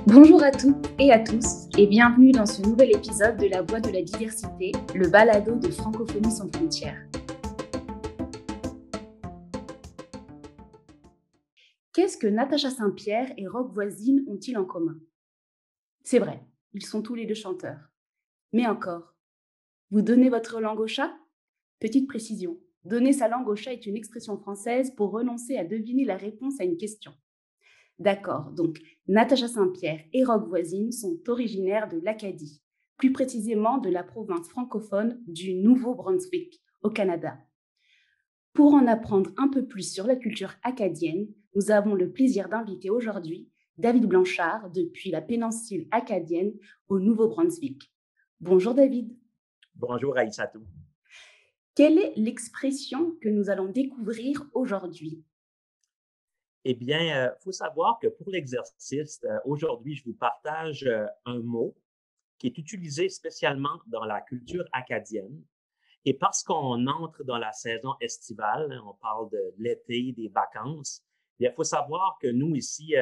Bonjour à toutes et à tous et bienvenue dans ce nouvel épisode de La Voix de la diversité, le balado de Francophonie sans frontières. Qu'est-ce que Natacha Saint-Pierre et Roch Voisine ont-ils en commun? C'est vrai, ils sont tous les deux chanteurs. Mais encore, vous donnez votre langue au chat? Petite précision, donner sa langue au chat est une expression française pour renoncer à deviner la réponse à une question. D'accord, donc Natacha Saint-Pierre et Roch Voisine sont originaires de l'Acadie, plus précisément de la province francophone du Nouveau-Brunswick, au Canada. Pour en apprendre un peu plus sur la culture acadienne, nous avons le plaisir d'inviter aujourd'hui David Blanchard depuis la péninsule acadienne au Nouveau-Brunswick. Bonjour David. Bonjour Aïssatou. Quelle est l'expression que nous allons découvrir aujourd'hui? Eh bien, faut savoir que pour l'exercice, aujourd'hui, je vous partage un mot qui est utilisé spécialement dans la culture acadienne. Et parce qu'on entre dans la saison estivale, hein, on parle de l'été, des vacances, il faut savoir que nous, ici,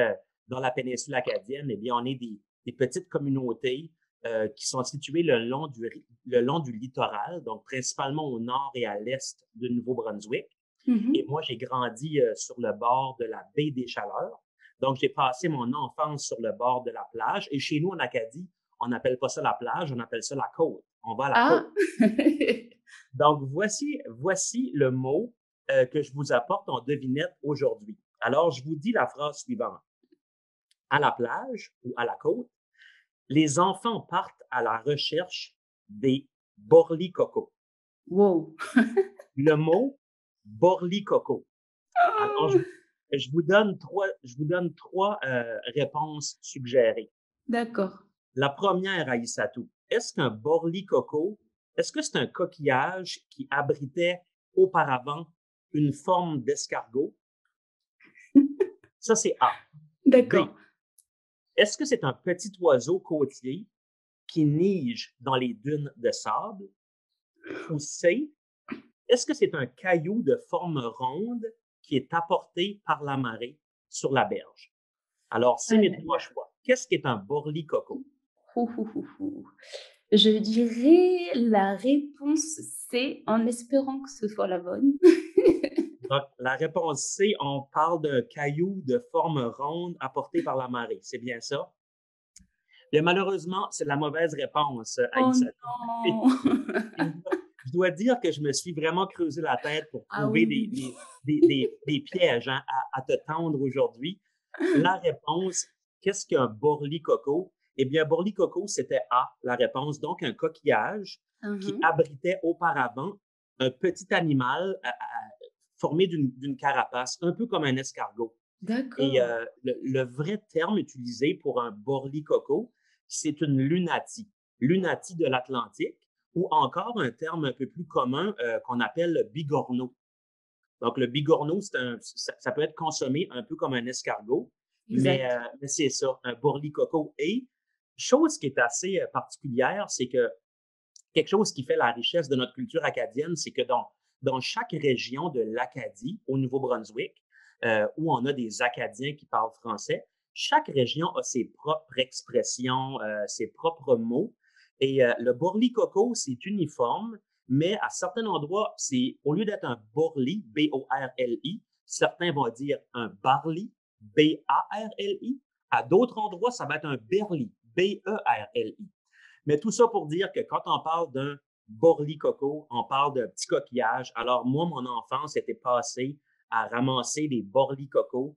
dans la péninsule acadienne, eh bien, on est des petites communautés qui sont situées le long du littoral, donc principalement au nord et à l'est de Nouveau-Brunswick. Et moi, j'ai grandi sur le bord de la baie des Chaleurs. Donc, j'ai passé mon enfance sur le bord de la plage. Et chez nous, en Acadie, on n'appelle pas ça la plage, on appelle ça la côte. On va à la côte. Ah. Donc, voici le mot que je vous apporte en devinette aujourd'hui. Alors, je vous dis la phrase suivante. À la plage ou à la côte, les enfants partent à la recherche des borlicocos. Wow. Le mot borlicoco. Alors, je vous donne trois réponses suggérées. D'accord. La première, Aïssatou, est-ce que c'est un coquillage qui abritait auparavant une forme d'escargot? Ça, c'est A. B, D'accord. est-ce que c'est un petit oiseau côtier qui nige dans les dunes de sable? Ou C, est-ce que c'est un caillou de forme ronde qui est apporté par la marée sur la berge? Alors, c'est Ah mes là trois là. choix. Qu'est-ce qu'est un borlicoco? Ouh, ouh, ouh, ouh. Je dirais la réponse C en espérant que ce soit la bonne. Donc, la réponse C, on parle d'un caillou de forme ronde apporté par la marée. C'est bien ça? Mais malheureusement, c'est la mauvaise réponse, Oh Aïssa. non! Je dois dire que je me suis vraiment creusé la tête pour Ah trouver oui, oui, oui. des pièges hein, à te tendre aujourd'hui. La réponse, qu'est-ce qu'un bourli-coco? Eh bien, bourli-coco, c'était A, la réponse. Donc, un coquillage qui Mhm. abritait auparavant un petit animal formé d'une carapace, un peu comme un escargot. Et D'accord. le vrai terme utilisé pour un bourli-coco, c'est une lunatie. Lunatie de l'Atlantique, ou encore un terme un peu plus commun qu'on appelle le bigorneau. Donc, le bigorneau, ça peut être consommé un peu comme un escargot, Exact. mais c'est ça, un bourli-coco. Et chose qui est assez particulière, c'est que quelque chose qui fait la richesse de notre culture acadienne, c'est que dans chaque région de l'Acadie, au Nouveau-Brunswick, où on a des Acadiens qui parlent français, chaque région a ses propres expressions, ses propres mots. Et le bourli-coco, c'est uniforme, mais à certains endroits, c'est au lieu d'être un bourli, B-O-R-L-I, certains vont dire un barli, B-A-R-L-I. À d'autres endroits, ça va être un berli, B-E-R-L-I. Mais tout ça pour dire que quand on parle d'un borli-coco, on parle d'un petit coquillage. Alors, moi, mon enfance était passée à ramasser des borli-cocos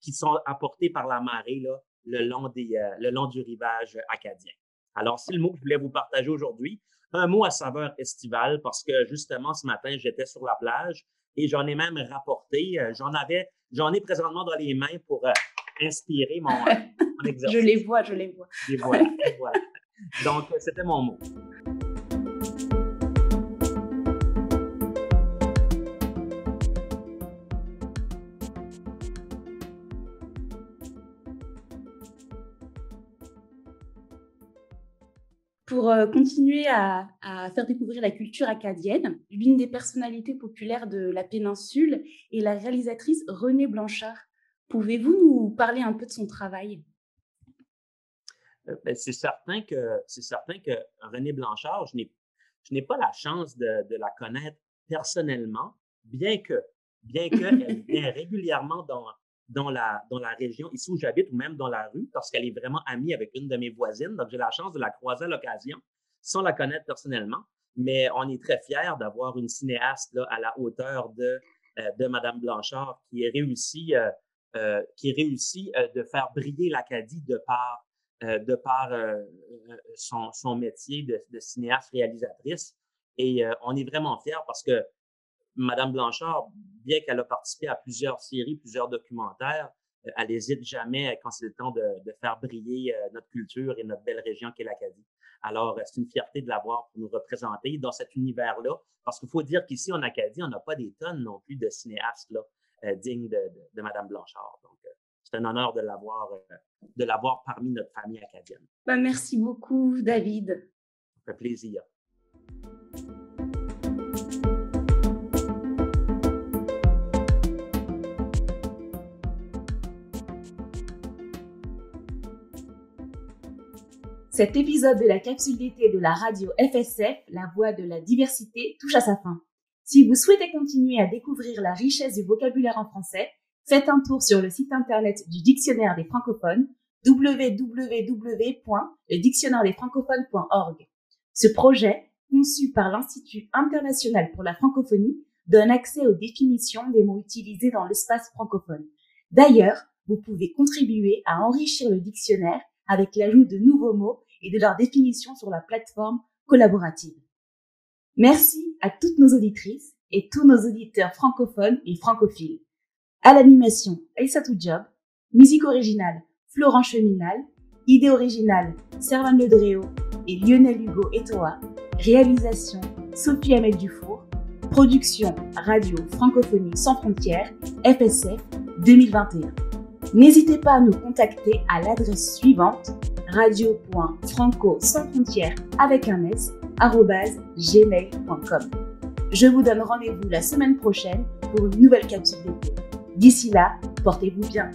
qui sont apportés par la marée là, le long du rivage acadien. Alors, c'est le mot que je voulais vous partager aujourd'hui. Un mot à saveur estivale parce que justement, ce matin, j'étais sur la plage et j'en ai même rapporté. J'en ai présentement dans les mains pour inspirer mon Je les exercice. vois, je les vois. Et voilà, et voilà. Donc, c'était mon mot. Pour continuer à faire découvrir la culture acadienne, l'une des personnalités populaires de la péninsule est la réalisatrice Renée Blanchard. Pouvez-vous nous parler un peu de son travail? Ben, c'est certain que Renée Blanchard, je n'ai pas la chance de la connaître personnellement, bien que elle vient régulièrement dans la région ici où j'habite ou même dans la rue parce qu'elle est vraiment amie avec une de mes voisines. Donc, j'ai la chance de la croiser à l'occasion sans la connaître personnellement. Mais on est très fiers d'avoir une cinéaste là, à la hauteur de Madame Blanchard qui réussit de faire briller l'Acadie de par son métier de cinéaste réalisatrice. Et on est vraiment fiers parce que Madame Blanchard, bien qu'elle a participé à plusieurs séries, plusieurs documentaires, elle n'hésite jamais quand c'est le temps de faire briller notre culture et notre belle région qu'est l'Acadie. Alors, c'est une fierté de l'avoir pour nous représenter dans cet univers-là, parce qu'il faut dire qu'ici, en Acadie, on n'a pas des tonnes non plus de cinéastes là, dignes de Madame Blanchard. Donc, c'est un honneur de l'avoir parmi notre famille acadienne. Merci beaucoup, David. Ça fait plaisir. Cet épisode de la capsule d'été de la radio FSF, la voix de la diversité, touche à sa fin. Si vous souhaitez continuer à découvrir la richesse du vocabulaire en français, faites un tour sur le site internet du Dictionnaire des francophones, www.ledictionnairedesfrancophones.org. Ce projet, conçu par l'Institut international pour la francophonie, donne accès aux définitions des mots utilisés dans l'espace francophone. D'ailleurs, vous pouvez contribuer à enrichir le dictionnaire avec l'ajout de nouveaux mots et de leur définition sur la plateforme collaborative. Merci à toutes nos auditrices et tous nos auditeurs francophones et francophiles. À l'animation, Aïssatou Diop, musique originale, Florent Cheminal, idée originale, Servan Ledréo et Lionel Hugo Etoa, réalisation, Sophie Hamel Dufour, production radio francophonie sans frontières, FSF 2021. N'hésitez pas à nous contacter à l'adresse suivante radio.franco-sans-frontières avec un s @gmail.com. Je vous donne rendez-vous la semaine prochaine pour une nouvelle capsule d'été. D'ici là, portez-vous bien.